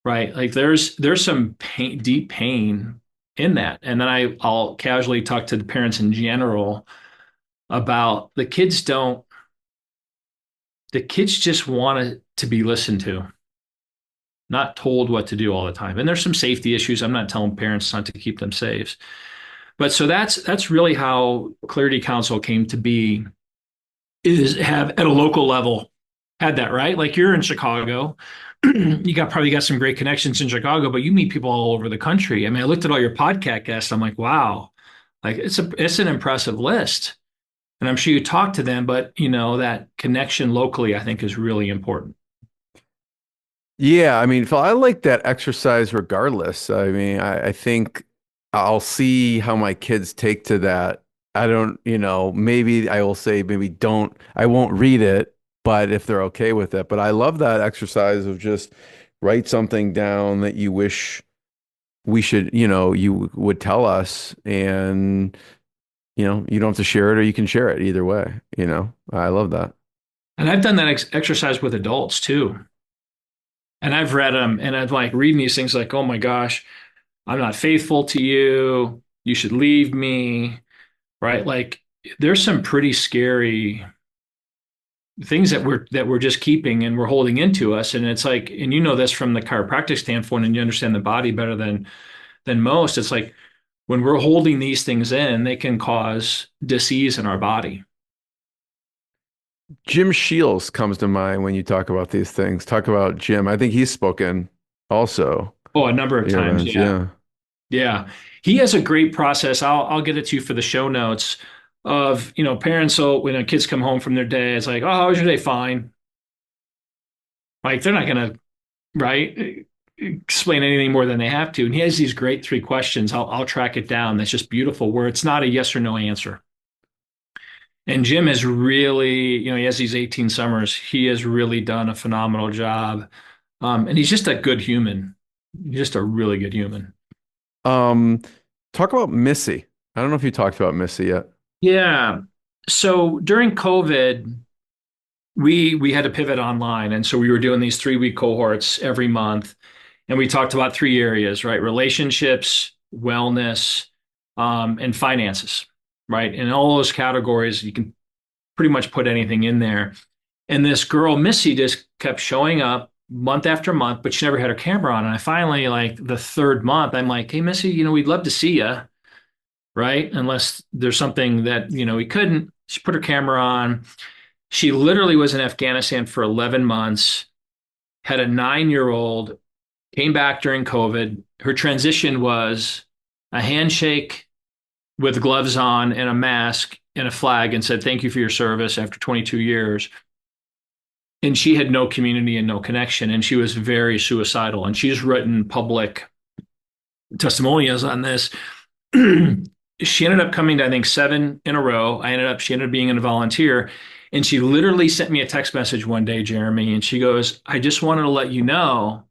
Right? Like, there's some pain, deep pain in that. And then I'll casually talk to the parents in general about the kids just want to be listened to, not told what to do all the time. And there's some safety issues. I'm not telling parents not to keep them safe, But so that's really how Clarity Council came to be, is have at a local level had that, right? Like you're in Chicago, probably got some great connections in Chicago, but you meet people all over the country. I mean, I looked at all your podcast guests. I'm like, wow, like it's an impressive list. And I'm sure you talk to them, but that connection locally, I think, is really important. Yeah, I mean, Phil, I like that exercise regardless. I mean, I think I'll see how my kids take to that. I don't, maybe I will say maybe don't, I won't read it, but if they're okay with it. But I love that exercise of just write something down that you wish we should, you would tell us, and you don't have to share it or you can share it either way. I love that. And I've done that exercise with adults too. And I've read them and I've like reading these things like, oh my gosh, I'm not faithful to you. You should leave me, right? Like there's some pretty scary things that we're just keeping and we're holding into us. And it's like, and this from the chiropractic standpoint, and you understand the body better than most. It's like when we're holding these things in, they can cause disease in our body. Jim Shields comes to mind when you talk about these things. Talk about Jim. I think he's spoken also. Oh, a number of Your times. events, Yeah. yeah. Yeah. He has a great process. I'll get it to you for the show notes of, parents. So when kids come home from their day, it's like, oh, how was your day? Fine. Like they're not going to, right, explain anything more than they have to. And he has these great three questions. I'll track it down. That's just beautiful, where it's not a yes or no answer. And Jim has really, he has these 18 summers. He has really done a phenomenal job. And he's just a good human. He's just a really good human. Um, Talk about Missy. I don't know if you talked about Missy yet. Yeah. So during COVID, we had to pivot online. And so we were doing these 3-week cohorts every month. And we talked about three areas, right? Relationships, wellness, and finances, right? And in all those categories, you can pretty much put anything in there. And this girl, Missy, just kept showing up month after month, but she never had her camera on. And I finally, like the third month, I'm like, hey, Missy, we'd love to see you, right? Unless there's something that, we couldn't. She put her camera on. She literally was in Afghanistan for 11 months, had a 9-year-old, came back during COVID. Her transition was a handshake with gloves on and a mask and a flag, and said, thank you for your service after 22 years. And she had no community and no connection. And she was very suicidal. And she's written public testimonials on this. She ended up coming to, I think, 7 in a row. She ended up being a volunteer. And she literally sent me a text message one day, Jeremy, and she goes, I just wanted to let you know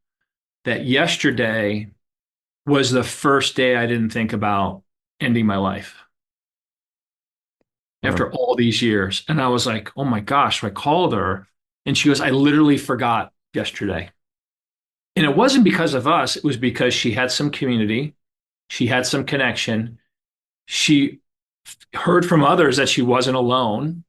that yesterday was the first day I didn't think about ending my life Wow. after all these years. And I was like, oh my gosh. So I called her and she goes, I literally forgot yesterday. And it wasn't because of us. It was because she had some community. She had some connection. She heard from others that she wasn't alone,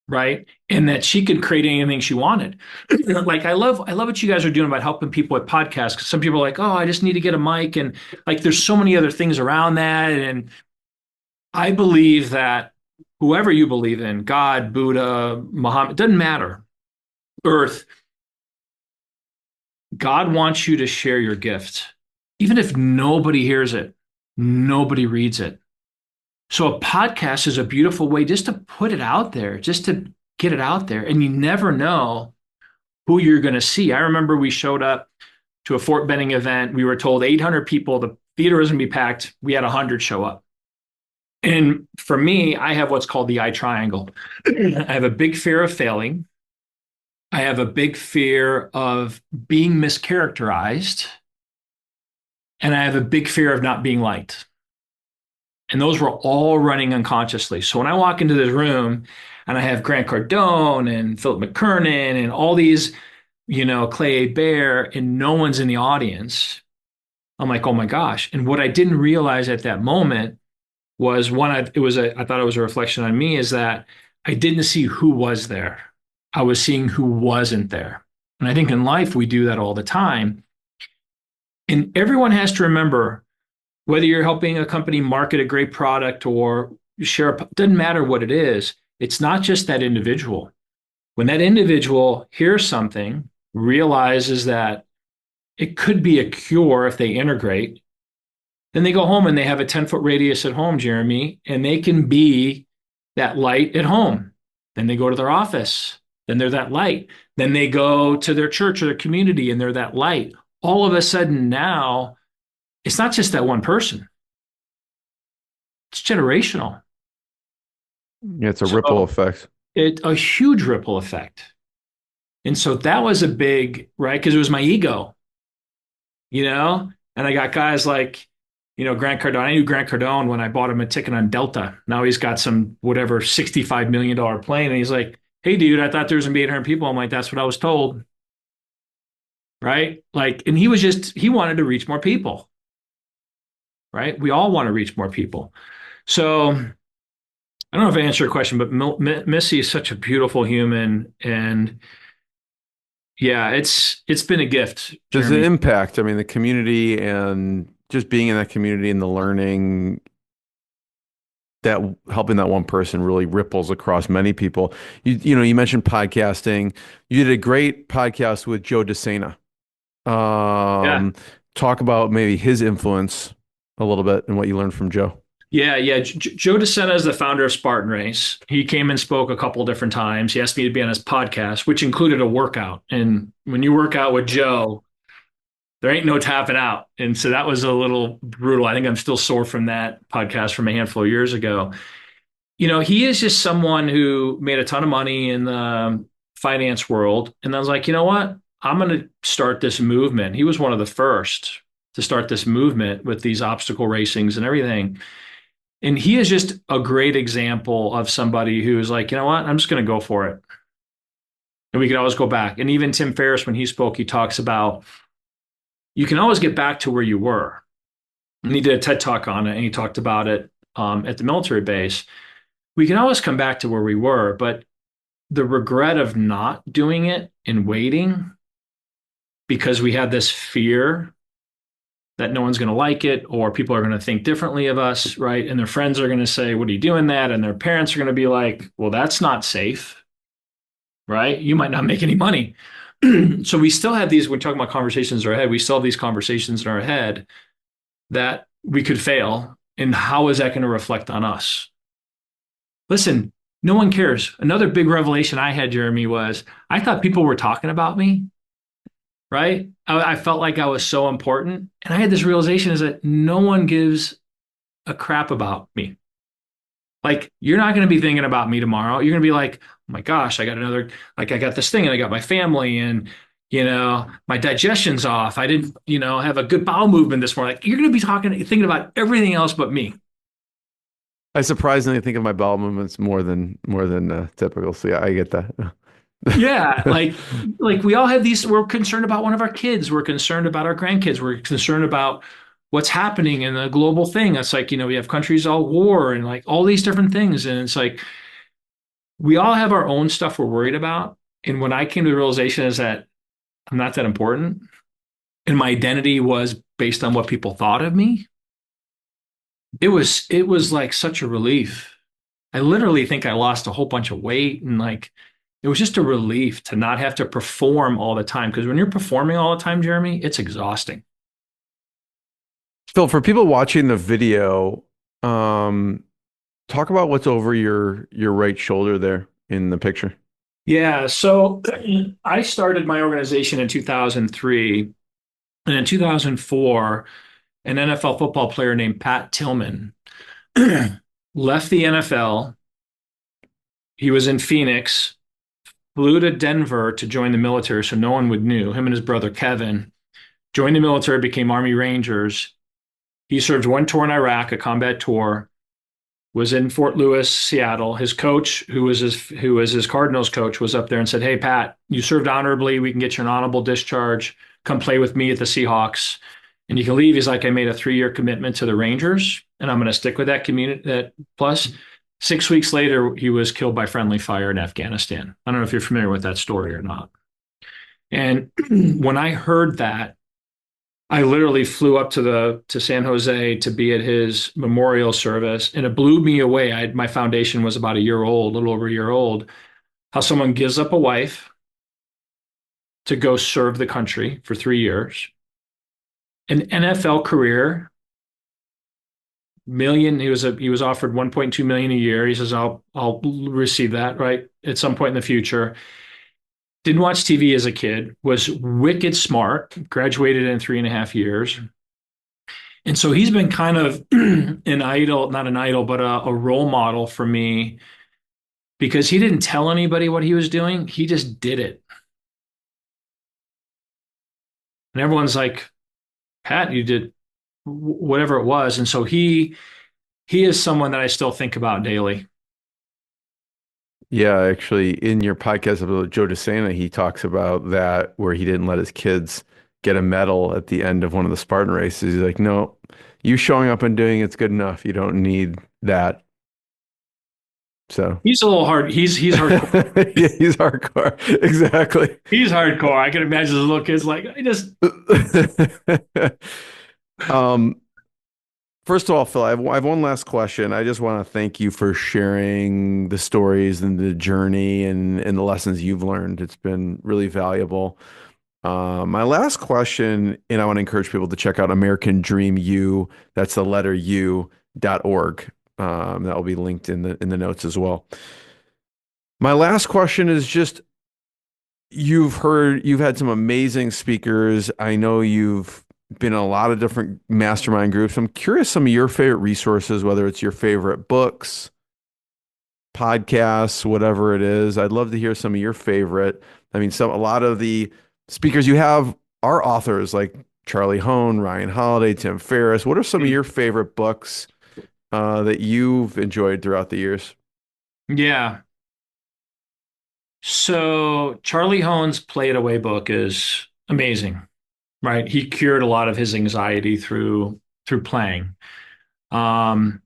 right? And that she could create anything she wanted. Like I love what you guys are doing about helping people with podcasts. Because some people are like, oh, I just need to get a mic. And like there's so many other things around that. And I believe that whoever you believe in, God, Buddha, Muhammad, doesn't matter. Earth, God wants you to share your gift. Even if nobody hears it, nobody reads it. So a podcast is a beautiful way just to put it out there, just to get it out there. And you never know who you're going to see. I remember we showed up to a Fort Benning event. We were told 800 people, the theater was going to be packed. We had 100 show up. And for me, I have what's called the I triangle. I have a big fear of failing. I have a big fear of being mischaracterized. And I have a big fear of not being liked. And those were all running unconsciously. So when I walk into this room and I have Grant Cardone and Philip McKernan and all these, Clay Bear, and no one's in the audience, I'm like, oh my gosh. And what I didn't realize at that moment was I thought it was a reflection on me, is that I didn't see who was there. I was seeing who wasn't there. And I think in life we do that all the time. And everyone has to remember, Whether you're helping a company market a great product or share, doesn't matter what it is. It's not just that individual. When that individual hears something, realizes that it could be a cure if they integrate, then they go home and they have a 10-foot radius at home, Jeremy, and they can be that light at home. Then they go to their office, then they're that light. Then they go to their church or their community and they're that light. All of a sudden now, it's not just that one person. It's generational. Yeah, it's a ripple effect. A huge ripple effect. And so that was a big, right? Because it was my ego, and I got guys like, Grant Cardone. I knew Grant Cardone when I bought him a ticket on Delta. Now he's got some whatever $65 million plane. And he's like, hey, dude, I thought there was going to be 800 people. I'm like, that's what I was told. Right? Like, and he wanted to reach more people. Right? We all want to reach more people. So I don't know if I answered your question, but Missy is such a beautiful human. And yeah, it's been a gift. Does it Jeremy. impact, I mean, the community and just being in that community and the learning that helping that one person really ripples across many people. You mentioned podcasting. You did a great podcast with Joe DeSena. Yeah. Talk about maybe his influence a little bit and what you learned from Joe. Yeah. Joe DeSena is the founder of Spartan Race. He came and spoke a couple different times. He asked me to be on his podcast, which included a workout. And when you work out with Joe, there ain't no tapping out. And so that was a little brutal. I think I'm still sore from that podcast from a handful of years ago. He is just someone who made a ton of money in the finance world. And I was like, you know what? I'm going to start this movement. He was one of the first to start this movement with these obstacle racings and everything. And he is just a great example of somebody who is like, you know what? I'm just going to go for it. And we can always go back. And even Tim Ferriss, when he spoke, he talks about you can always get back to where you were. And he did a TED talk on it, and he talked about it at the military base. We can always come back to where we were, but the regret of not doing it and waiting because we had this fear that no one's going to like it or people are going to think differently of us, right? And their friends are going to say, what are you doing that? And their parents are going to be like, well, that's not safe, right? You might not make any money. So we still have these, we're talking about conversations in our head, we still have these conversations in our head that we could fail. And how is that going to reflect on us? Listen, no one cares. Another big revelation I had, Jeremy, was I thought people were talking about me, right? I felt like I was so important. And I had this realization is that no one gives a crap about me. Like, you're not going to be thinking about me tomorrow. You're going to be like, oh my gosh, I got this thing and I got my family and, my digestion's off. I didn't, have a good bowel movement this morning. Like, you're going to be thinking about everything else but me. I surprisingly think of my bowel movements more than typical. So yeah, I get that. Yeah, like we all have these. We're concerned about one of our kids. We're concerned about our grandkids. We're concerned about what's happening in the global thing. It's like, we have countries all war and like all these different things. And it's like, we all have our own stuff we're worried about. And when I came to the realization is that I'm not that important and my identity was based on what people thought of me, it was like such a relief. I literally think I lost a whole bunch of weight and like, it was just a relief to not have to perform all the time. Because when you're performing all the time, Jeremy, it's exhausting. Phil, for people watching the video, talk about what's over your right shoulder there in the picture. Yeah. So I started my organization in 2003. And in 2004, an NFL football player named Pat Tillman left the NFL. He was in Phoenix, flew to Denver to join the military so no one would know. Him and his brother Kevin joined the military, became Army Rangers. He served one tour in Iraq, a combat tour, was in Fort Lewis, Seattle. His coach, who was his Cardinals coach, was up there and said, hey, Pat, you served honorably. We can get you an honorable discharge. Come play with me at the Seahawks. And you can leave. He's like, I made a 3-year commitment to the Rangers, and I'm going to stick with that community. That plus 6 weeks later, he was killed by friendly fire in Afghanistan. I don't know if you're familiar with that story or not. And when I heard that, I literally flew up to San Jose to be at his memorial service, and it blew me away. My foundation was about a year old, a little over a year old. How someone gives up a wife to go serve the country for 3 years, an NFL career, million. He was offered 1.2 million a year. He says, I'll receive that right at some point in the future. Didn't watch TV as a kid, was wicked smart, graduated in 3.5 years. And so he's been kind of an idol, not an idol, but a role model for me because he didn't tell anybody what he was doing. He just did it. And everyone's like, Pat, you did whatever it was. And so he is someone that I still think about daily. Yeah, actually, in your podcast about Joe DeSena, he talks about that where he didn't let his kids get a medal at the end of one of the Spartan races. He's like, no, you showing up and doing it's good enough. You don't need that. So He's a little hard. He's hardcore. yeah, he's hardcore. Exactly. He's hardcore. I can imagine his little kids like, I just Um, First of all, Phil, I have one last question. I just want to thank you for sharing the stories and the journey and the lessons you've learned. It's been really valuable. My last question, and I want to encourage people to check out American Dream U. That's the letter U.org. That will be linked in the notes as well. My last question is just you've had some amazing speakers. I know you've been in a lot of different mastermind groups. I'm curious some of your favorite resources, whether it's your favorite books, podcasts, whatever it is. I'd love to hear some of your favorite. I mean, a lot of the speakers you have are authors like Charlie Hone, Ryan Holiday, Tim Ferriss. What are some of your favorite books that you've enjoyed throughout the years? yeah. So Charlie Hone's Play It Away book is amazing, right? He cured a lot of his anxiety through playing. Um,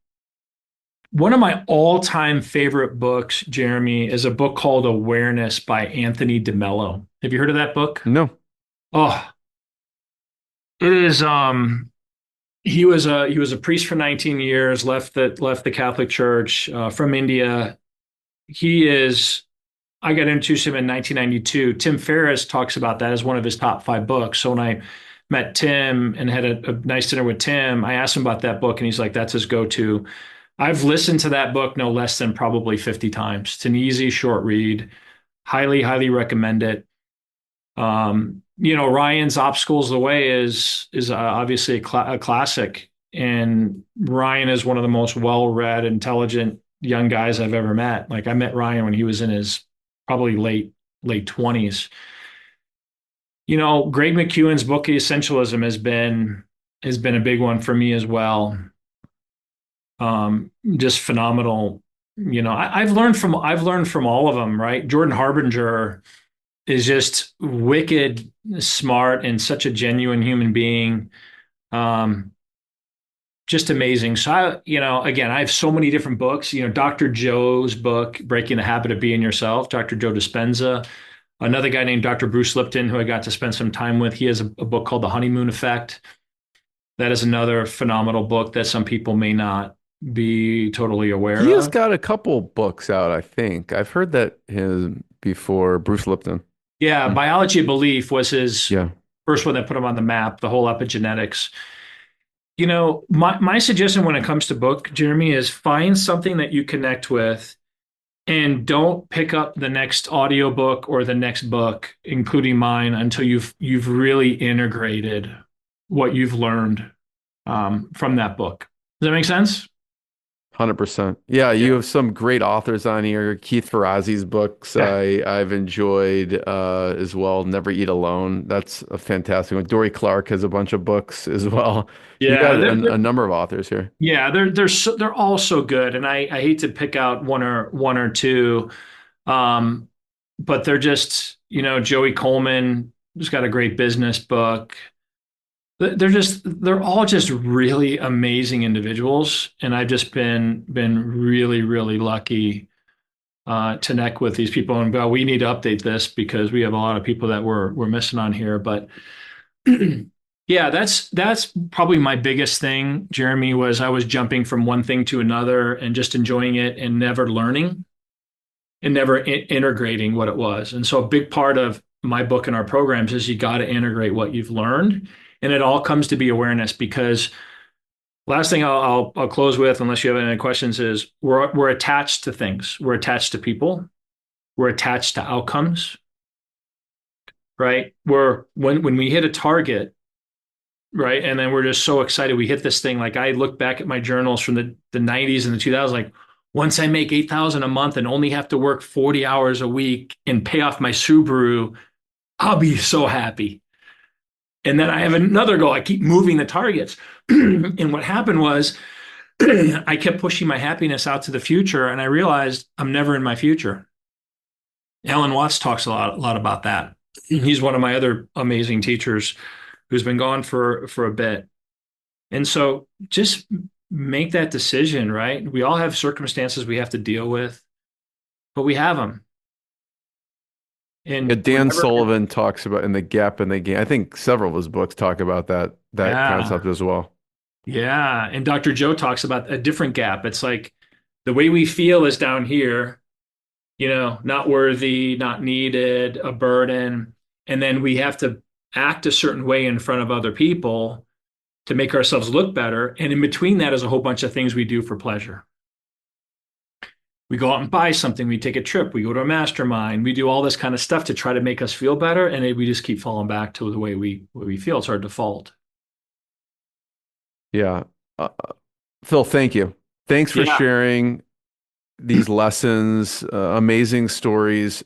One of my all-time favorite books, Jeremy, is a book called Awareness by Anthony DeMello. Have you heard of that book? No. Oh, it is. He was a priest for 19 years, left the Catholic Church, from India. He is. I got introduced to him in 1992. Tim Ferriss talks about that as one of his top 5 books. So when I met Tim and had a nice dinner with Tim, I asked him about that book, and he's like, "That's his go-to." I've listened to that book no less than probably 50 times. It's an easy, short read. Highly, highly recommend it. Ryan's Obstacles of the Way is obviously a classic, and Ryan is one of the most well-read, intelligent young guys I've ever met. Like I met Ryan when he was in his probably late 20s. Greg McKeown's book Essentialism has been a big one for me as well. Just phenomenal. I've learned from all of them, right? Jordan Harbinger is just wicked smart and such a genuine human being. Um, just amazing. So again, I have so many different books. Dr. Joe's book, Breaking the Habit of Being Yourself, Dr. Joe Dispenza, another guy named Dr. Bruce Lipton, who I got to spend some time with. He has a book called The Honeymoon Effect. That is another phenomenal book that some people may not be totally aware He has of. got a couple books out, I think. I've heard that his before, Bruce Lipton. Yeah, Biology of Belief was his Yeah. first one that put him on the map, the whole epigenetics. My suggestion when it comes to book, Jeremy, is find something that you connect with and don't pick up the next audiobook or the next book, including mine, until you've really integrated what you've learned from that book. Does that make sense? 100%. Yeah, Yeah. you have some great authors on here. Keith Ferrazzi's books Yeah. I've enjoyed as well. Never Eat Alone. That's a fantastic one. Dory Clark has a bunch of books as well. You Yeah, got a number of authors here. they're all so good, and I hate to pick out one or two, um, but they're just Joey Coleman has got a great business book. They're all just really amazing individuals, and I've just been really really lucky to connect with these people. And well, we need to update this because we have a lot of people that we're missing on here, but Yeah, that's probably my biggest thing, Jeremy, was I was jumping from one thing to another and just enjoying it and never learning and never integrating what it was. And so a big part of my book and our programs is you got to integrate what you've learned. And it all comes to be awareness because last thing I'll close with, unless you have any questions, is we're attached to things. We're attached to people. We're attached to outcomes, right? When we hit a target, right? And then we're just so excited we hit this thing. Like I look back at my journals from the 90s and the 2000s, like once I make 8,000 a month and only have to work 40 hours a week and pay off my Subaru, I'll be so happy. And then I have another goal. I keep moving the targets. And what happened was I kept pushing my happiness out to the future and I realized I'm never in my future. Alan Watts talks a lot about that. He's one of my other amazing teachers who's been gone for a bit. And so just make that decision, right? We all have circumstances we have to deal with, but we have them. And Yeah, Dan whenever, Sullivan talks about in The Gap and the Game. I think several of his books talk about that yeah, concept as well. yeah. And Dr. Joe talks about a different gap. It's like the way we feel is down here, not worthy, not needed, a burden. And then we have to act a certain way in front of other people to make ourselves look better. And in between that is a whole bunch of things we do for pleasure. We go out and buy something, we take a trip, we go to a mastermind, we do all this kind of stuff to try to make us feel better. And we just keep falling back to the way we feel. It's our default. Yeah. Phil, thank you. Thanks for sharing these lessons, amazing stories.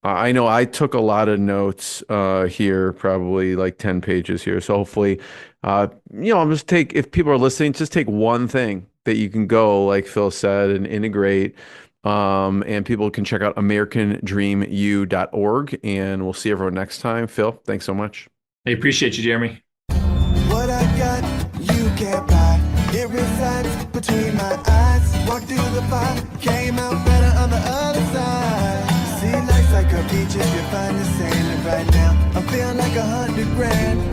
I know I took a lot of notes here, probably like 10 pages here. So hopefully, I'll just if people are listening, just take one thing that you can go, like Phil said, and integrate. And people can check out americandreamu.org. And we'll see everyone next time. Phil, thanks so much. I appreciate you, Jeremy. What I got, you can't buy. It resides between my eyes. Walked through the fire, came out better on the other side. See, life's like a beach if you find the sailing right now. I'm feeling like 100 grand.